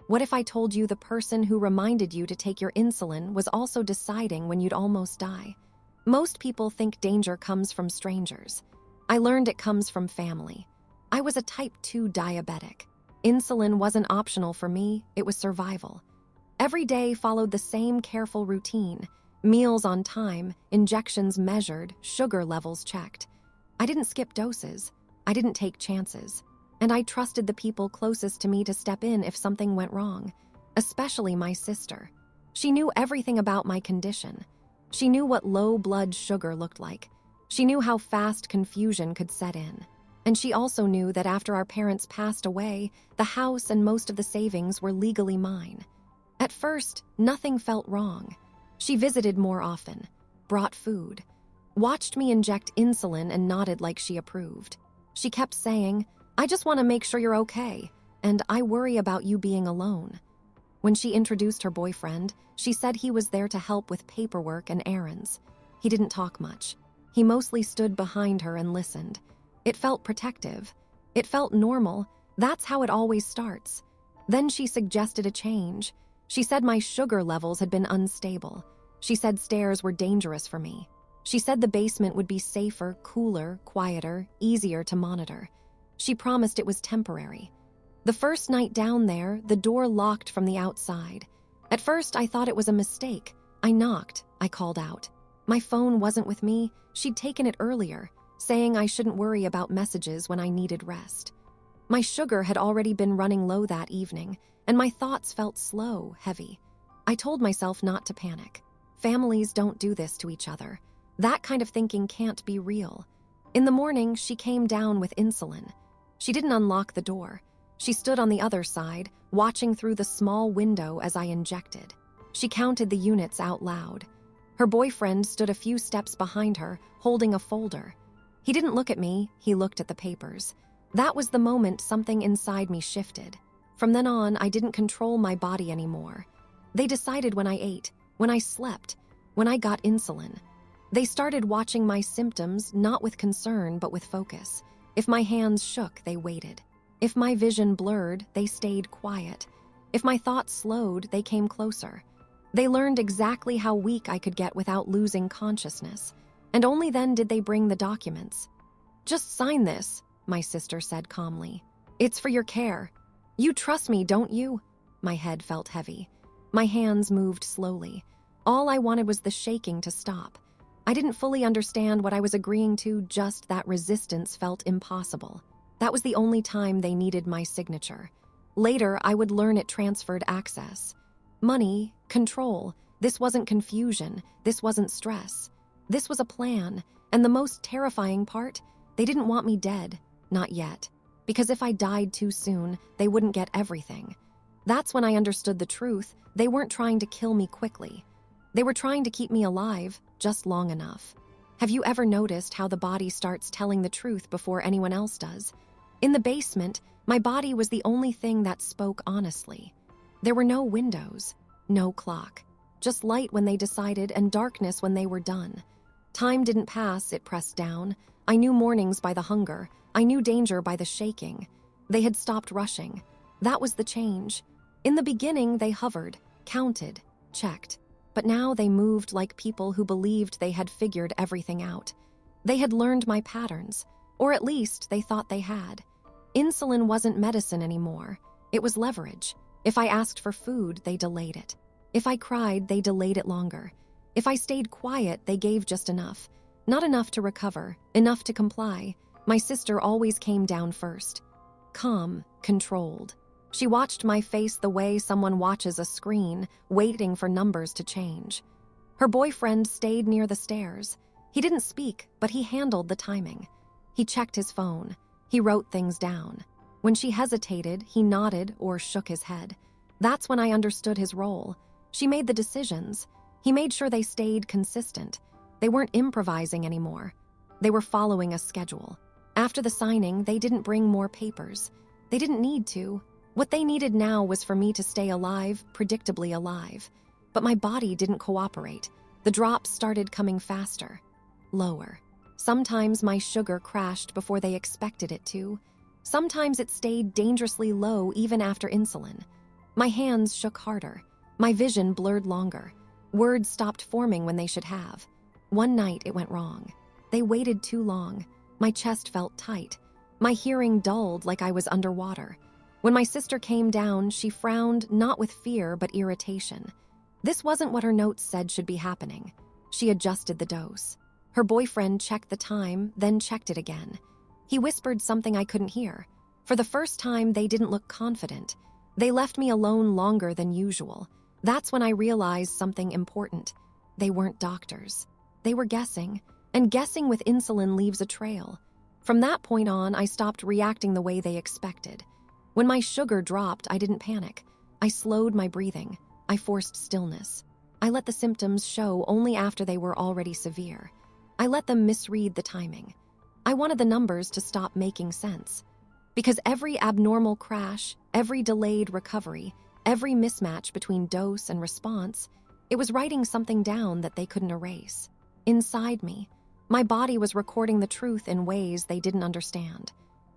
What if I told you the person who reminded you to take your insulin was also deciding when you'd almost die? Most people think danger comes from strangers. I learned it comes from family. I was a type 2 diabetic. Insulin wasn't optional for me, it was survival. Every day followed the same careful routine: meals on time, injections measured, sugar levels checked. I didn't skip doses. I didn't take chances. And I trusted the people closest to me to step in if something went wrong, especially my sister. She knew everything about my condition. She knew what low blood sugar looked like. She knew how fast confusion could set in. And she also knew that after our parents passed away, the house and most of the savings were legally mine. At first, nothing felt wrong. She visited more often, brought food, watched me inject insulin and nodded like she approved. She kept saying, "I just want to make sure you're okay, and I worry about you being alone." When she introduced her boyfriend, she said he was there to help with paperwork and errands. He didn't talk much. He mostly stood behind her and listened. It felt protective. It felt normal. That's how it always starts. Then she suggested a change. She said my sugar levels had been unstable. She said stairs were dangerous for me. She said the basement would be safer, cooler, quieter, easier to monitor. She promised it was temporary. The first night down there, the door locked from the outside. At first, I thought it was a mistake. I knocked. I called out. My phone wasn't with me. She'd taken it earlier, saying I shouldn't worry about messages when I needed rest. My sugar had already been running low that evening, and my thoughts felt slow, heavy. I told myself not to panic. Families don't do this to each other. That kind of thinking can't be real. In the morning, she came down with insulin. She didn't unlock the door. She stood on the other side, watching through the small window as I injected. She counted the units out loud. Her boyfriend stood a few steps behind her, holding a folder. He didn't look at me, he looked at the papers. That was the moment something inside me shifted. From then on, I didn't control my body anymore. They decided when I ate, when I slept, when I got insulin. They started watching my symptoms, not with concern, but with focus. If my hands shook, they waited. If my vision blurred, they stayed quiet. If my thoughts slowed, they came closer. They learned exactly how weak I could get without losing consciousness. And only then did they bring the documents. "Just sign this," my sister said calmly. "It's for your care. You trust me, don't you?" My head felt heavy. My hands moved slowly. All I wanted was the shaking to stop. I didn't fully understand what I was agreeing to, just that resistance felt impossible. That was the only time they needed my signature. Later, I would learn it transferred access. Money, control. This wasn't confusion. This wasn't stress. This was a plan. And the most terrifying part, they didn't want me dead. Not yet. Because if I died too soon, they wouldn't get everything. That's when I understood the truth. They weren't trying to kill me quickly. They were trying to keep me alive, just long enough. Have you ever noticed how the body starts telling the truth before anyone else does? In the basement, my body was the only thing that spoke honestly. There were no windows, no clock, just light when they decided and darkness when they were done. Time didn't pass, it pressed down. I knew mornings by the hunger. I knew danger by the shaking. They had stopped rushing. That was the change. In the beginning, they hovered, counted, checked. But now they moved like people who believed they had figured everything out. They had learned my patterns, or at least they thought they had. Insulin wasn't medicine anymore. It was leverage. If I asked for food, they delayed it. If I cried, they delayed it longer. If I stayed quiet, they gave just enough. Not enough to recover, enough to comply. My sister always came down first. Calm, controlled. She watched my face the way someone watches a screen, waiting for numbers to change. Her boyfriend stayed near the stairs. He didn't speak, but he handled the timing. He checked his phone. He wrote things down. When she hesitated, he nodded or shook his head. That's when I understood his role. She made the decisions. He made sure they stayed consistent. They weren't improvising anymore. They were following a schedule. After the signing, they didn't bring more papers. They didn't need to. What they needed now was for me to stay alive, predictably alive. But my body didn't cooperate. The drops started coming faster, lower. Sometimes my sugar crashed before they expected it to. Sometimes it stayed dangerously low even after insulin. My hands shook harder. My vision blurred longer. Words stopped forming when they should have. One night it went wrong. They waited too long. My chest felt tight. My hearing dulled like I was underwater. When my sister came down, she frowned not with fear but irritation. This wasn't what her notes said should be happening. She adjusted the dose. Her boyfriend checked the time, then checked it again. He whispered something I couldn't hear. For the first time, they didn't look confident. They left me alone longer than usual. That's when I realized something important. They weren't doctors. They were guessing, and guessing with insulin leaves a trail. From that point on, I stopped reacting the way they expected. When my sugar dropped, I didn't panic. I slowed my breathing. I forced stillness. I let the symptoms show only after they were already severe. I let them misread the timing. I wanted the numbers to stop making sense. Because every abnormal crash, every delayed recovery, every mismatch between dose and response, it was writing something down that they couldn't erase. Inside me, my body was recording the truth in ways they didn't understand.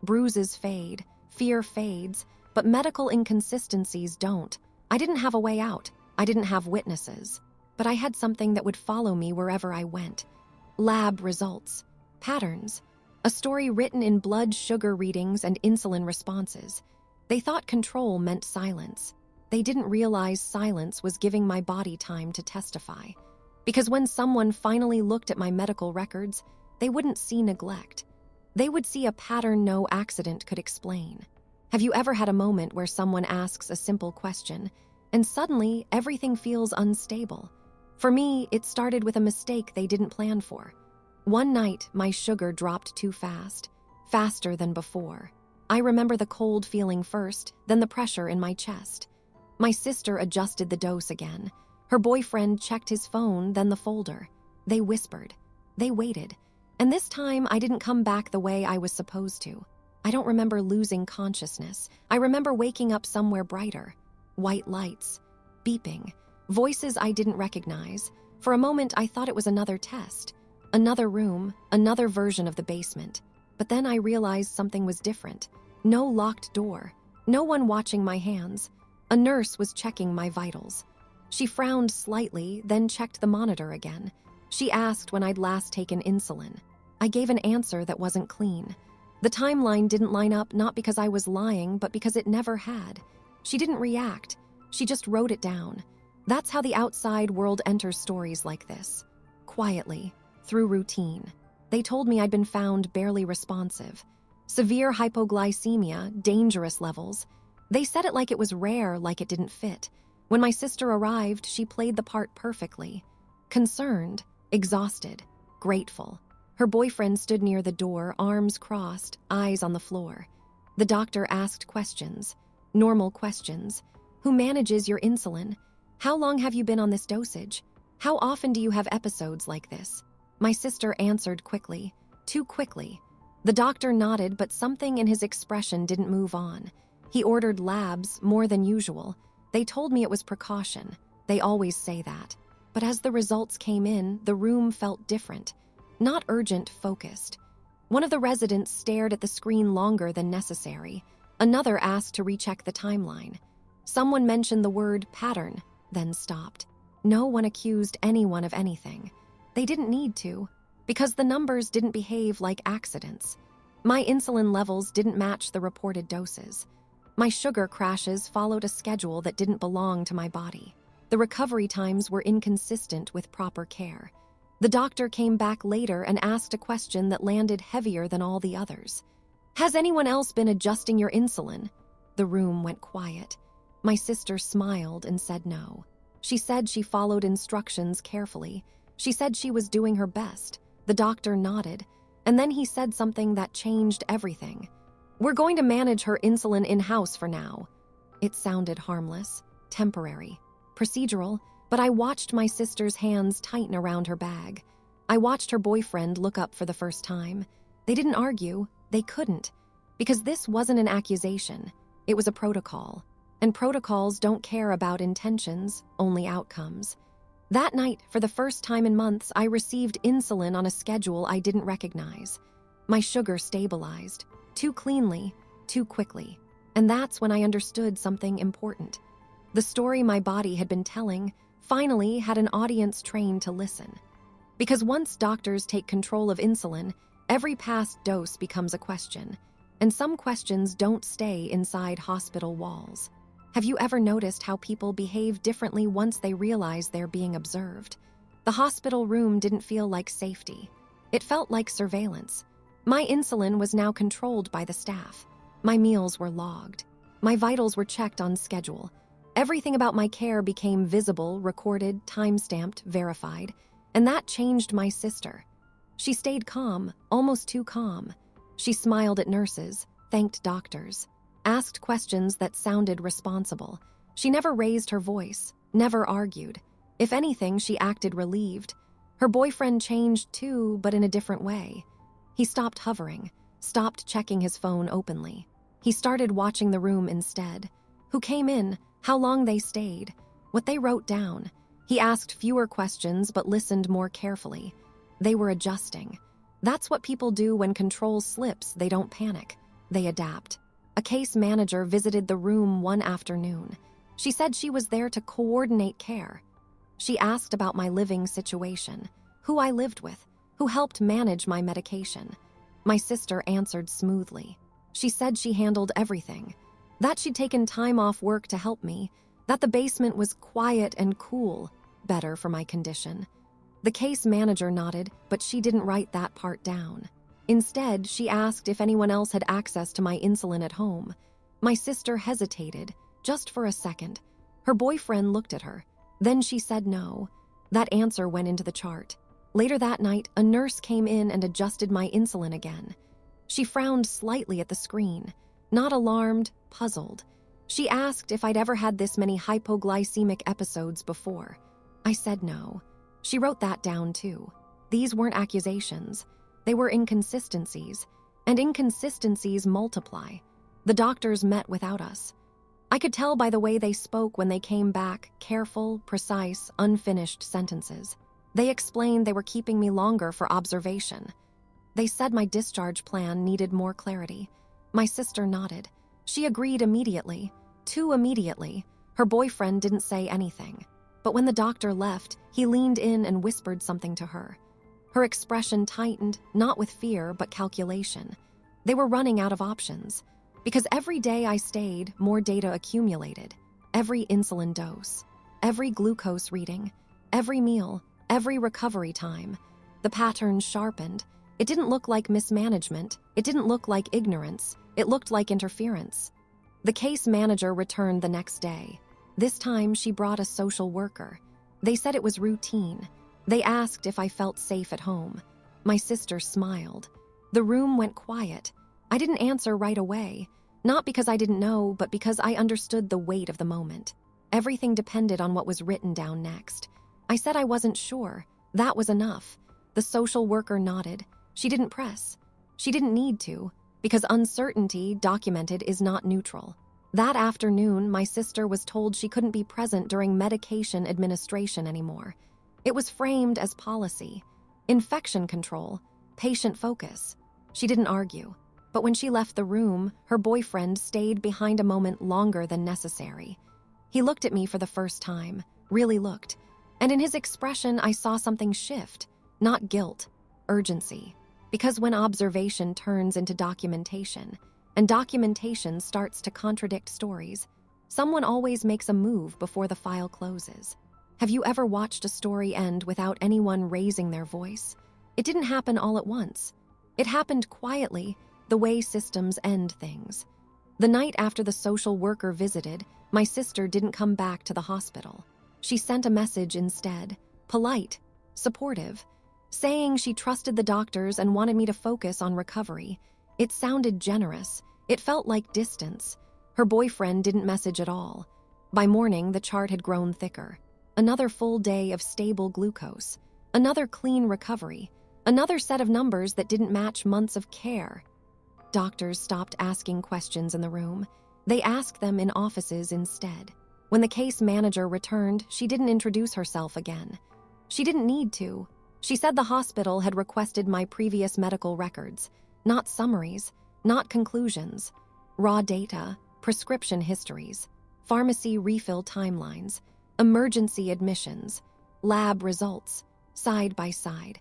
Bruises fade, fear fades, but medical inconsistencies don't. I didn't have a way out. I didn't have witnesses. But I had something that would follow me wherever I went. Lab results, patterns, a story written in blood sugar readings and insulin responses. They thought control meant silence. They didn't realize silence was giving my body time to testify. Because when someone finally looked at my medical records, they wouldn't see neglect. They would see a pattern no accident could explain. Have you ever had a moment where someone asks a simple question, and suddenly everything feels unstable? For me, it started with a mistake they didn't plan for. One night, my sugar dropped too fast, faster than before. I remember the cold feeling first, then the pressure in my chest. My sister adjusted the dose again. Her boyfriend checked his phone, then the folder. They whispered. They waited. And this time, I didn't come back the way I was supposed to. I don't remember losing consciousness. I remember waking up somewhere brighter. White lights, beeping, voices I didn't recognize. For a moment, I thought it was another test. Another room, another version of the basement. But then I realized something was different. No locked door. No one watching my hands. A nurse was checking my vitals. She frowned slightly, then checked the monitor again. She asked when I'd last taken insulin. I gave an answer that wasn't clean. The timeline didn't line up not because I was lying, but because it never had. She didn't react. She just wrote it down. That's how the outside world enters stories like this. Quietly, through routine. They told me I'd been found barely responsive. Severe hypoglycemia, dangerous levels. They said it like it was rare, like it didn't fit. When my sister arrived, she played the part perfectly. Concerned, exhausted, grateful. Her boyfriend stood near the door, arms crossed, eyes on the floor. The doctor asked questions, normal questions. Who manages your insulin? How long have you been on this dosage? How often do you have episodes like this? My sister answered quickly, too quickly. The doctor nodded, but something in his expression didn't move on. He ordered labs, more than usual. They told me it was precaution. They always say that. But as the results came in, the room felt different. Not urgent, focused. One of the residents stared at the screen longer than necessary. Another asked to recheck the timeline. Someone mentioned the word pattern, then stopped. No one accused anyone of anything. They didn't need to, because the numbers didn't behave like accidents. My insulin levels didn't match the reported doses. My sugar crashes followed a schedule that didn't belong to my body. The recovery times were inconsistent with proper care. The doctor came back later and asked a question that landed heavier than all the others. Has anyone else been adjusting your insulin? The room went quiet. My sister smiled and said no. She said she followed instructions carefully. She said she was doing her best. The doctor nodded, and then he said something that changed everything. We're going to manage her insulin in-house for now. It sounded harmless, temporary, procedural, but I watched my sister's hands tighten around her bag. I watched her boyfriend look up for the first time. They didn't argue. They couldn't. Because this wasn't an accusation. It was a protocol. And protocols don't care about intentions, only outcomes. That night, for the first time in months, I received insulin on a schedule I didn't recognize. My sugar stabilized. Too cleanly, too quickly. And that's when I understood something important. The story my body had been telling finally had an audience trained to listen. Because once doctors take control of insulin, every past dose becomes a question, and some questions don't stay inside hospital walls. Have you ever noticed how people behave differently once they realize they're being observed? The hospital room didn't feel like safety. It felt like surveillance. My insulin was now controlled by the staff. My meals were logged. My vitals were checked on schedule. Everything about my care became visible, recorded, time-stamped, verified, and that changed my sister. She stayed calm, almost too calm. She smiled at nurses, thanked doctors, asked questions that sounded responsible. She never raised her voice, never argued. If anything, she acted relieved. Her boyfriend changed too, but in a different way. He stopped hovering, stopped checking his phone openly. He started watching the room instead. Who came in, how long they stayed, what they wrote down. He asked fewer questions but listened more carefully. They were adjusting. That's what people do when control slips. They don't panic. They adapt. A case manager visited the room one afternoon. She said she was there to coordinate care. She asked about my living situation, who I lived with, who helped manage my medication. My sister answered smoothly. She said she handled everything, that she'd taken time off work to help me, that the basement was quiet and cool, better for my condition. The case manager nodded, but she didn't write that part down. Instead, she asked if anyone else had access to my insulin at home. My sister hesitated, just for a second. Her boyfriend looked at her. Then she said no. That answer went into the chart. Later that night, a nurse came in and adjusted my insulin again. She frowned slightly at the screen, not alarmed, puzzled. She asked if I'd ever had this many hypoglycemic episodes before. I said no. She wrote that down too. These weren't accusations. They were inconsistencies, and inconsistencies multiply. The doctors met without us. I could tell by the way they spoke when they came back, careful, precise, unfinished sentences. They explained they were keeping me longer for observation. They said my discharge plan needed more clarity. My sister nodded. She agreed immediately, too immediately. Her boyfriend didn't say anything. But when the doctor left, he leaned in and whispered something to her. Her expression tightened, not with fear, but calculation. They were running out of options. Because every day I stayed, more data accumulated. Every insulin dose, every glucose reading, every meal, every recovery time. The pattern sharpened. It didn't look like mismanagement. It didn't look like ignorance. It looked like interference. The case manager returned the next day. This time, she brought a social worker. They said it was routine. They asked if I felt safe at home. My sister smiled. The room went quiet. I didn't answer right away, not because I didn't know, but because I understood the weight of the moment. Everything depended on what was written down next. I said I wasn't sure. That was enough. The social worker nodded. She didn't press. She didn't need to, because uncertainty, documented, is not neutral. That afternoon, my sister was told she couldn't be present during medication administration anymore. It was framed as policy, infection control, patient focus. She didn't argue. But when she left the room, her boyfriend stayed behind a moment longer than necessary. He looked at me for the first time, really looked. And in his expression, I saw something shift, not guilt, urgency. Because when observation turns into documentation, and documentation starts to contradict stories, someone always makes a move before the file closes. Have you ever watched a story end without anyone raising their voice? It didn't happen all at once. It happened quietly, the way systems end things. The night after the social worker visited, my sister didn't come back to the hospital. She sent a message instead, polite, supportive, saying she trusted the doctors and wanted me to focus on recovery. It sounded generous. It felt like distance. Her boyfriend didn't message at all. By morning, the chart had grown thicker. Another full day of stable glucose. Another clean recovery. Another set of numbers that didn't match months of care. Doctors stopped asking questions in the room. They asked them in offices instead. When the case manager returned, she didn't introduce herself again. She didn't need to. She said the hospital had requested my previous medical records, not summaries, not conclusions, raw data, prescription histories. pharmacy refill timelines, emergency admissions, lab results, side by side.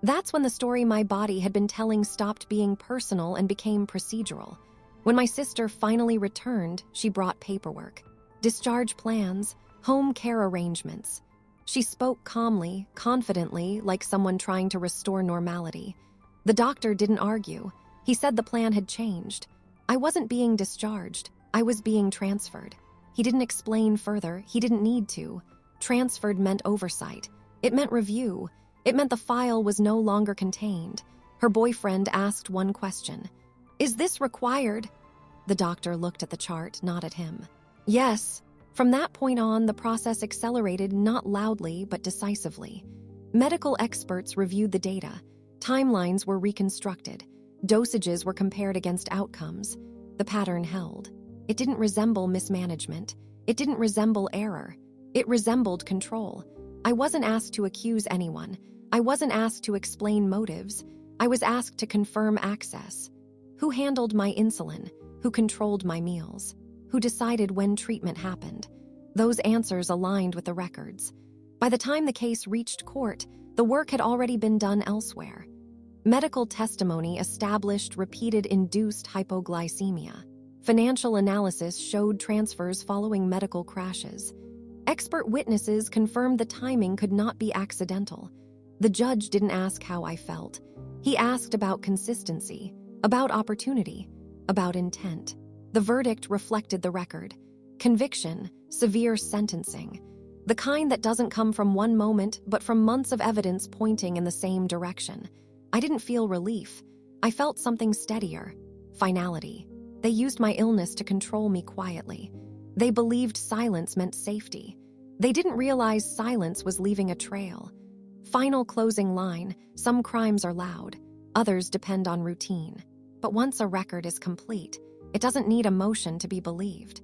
That's when the story my body had been telling stopped being personal and became procedural. When my sister finally returned, she brought paperwork, discharge plans, home care arrangements. She spoke calmly, confidently, like someone trying to restore normality. The doctor didn't argue. He said the plan had changed. I wasn't being discharged. I was being transferred. He didn't explain further. He didn't need to. Transferred meant oversight. It meant review. It meant the file was no longer contained. Her boyfriend asked one question. "Is this required?" The doctor looked at the chart, not at him. Yes. From that point on, the process accelerated, not loudly, but decisively. Medical experts reviewed the data. Timelines were reconstructed. Dosages were compared against outcomes. The pattern held. It didn't resemble mismanagement. It didn't resemble error. It resembled control. I wasn't asked to accuse anyone. I wasn't asked to explain motives. I was asked to confirm access. Who handled my insulin? Who controlled my meals? Who decided when treatment happened? Those answers aligned with the records. By the time the case reached court, the work had already been done elsewhere. Medical testimony established repeated induced hypoglycemia. Financial analysis showed transfers following medical crashes. Expert witnesses confirmed the timing could not be accidental. The judge didn't ask how I felt. He asked about consistency, about opportunity, about intent. The verdict reflected the record. Conviction, severe sentencing. The kind that doesn't come from one moment, but from months of evidence pointing in the same direction. I didn't feel relief. I felt something steadier. Finality. They used my illness to control me quietly. They believed silence meant safety. They didn't realize silence was leaving a trail. Final closing line, some crimes are loud, others depend on routine. But once a record is complete, it doesn't need emotion to be believed.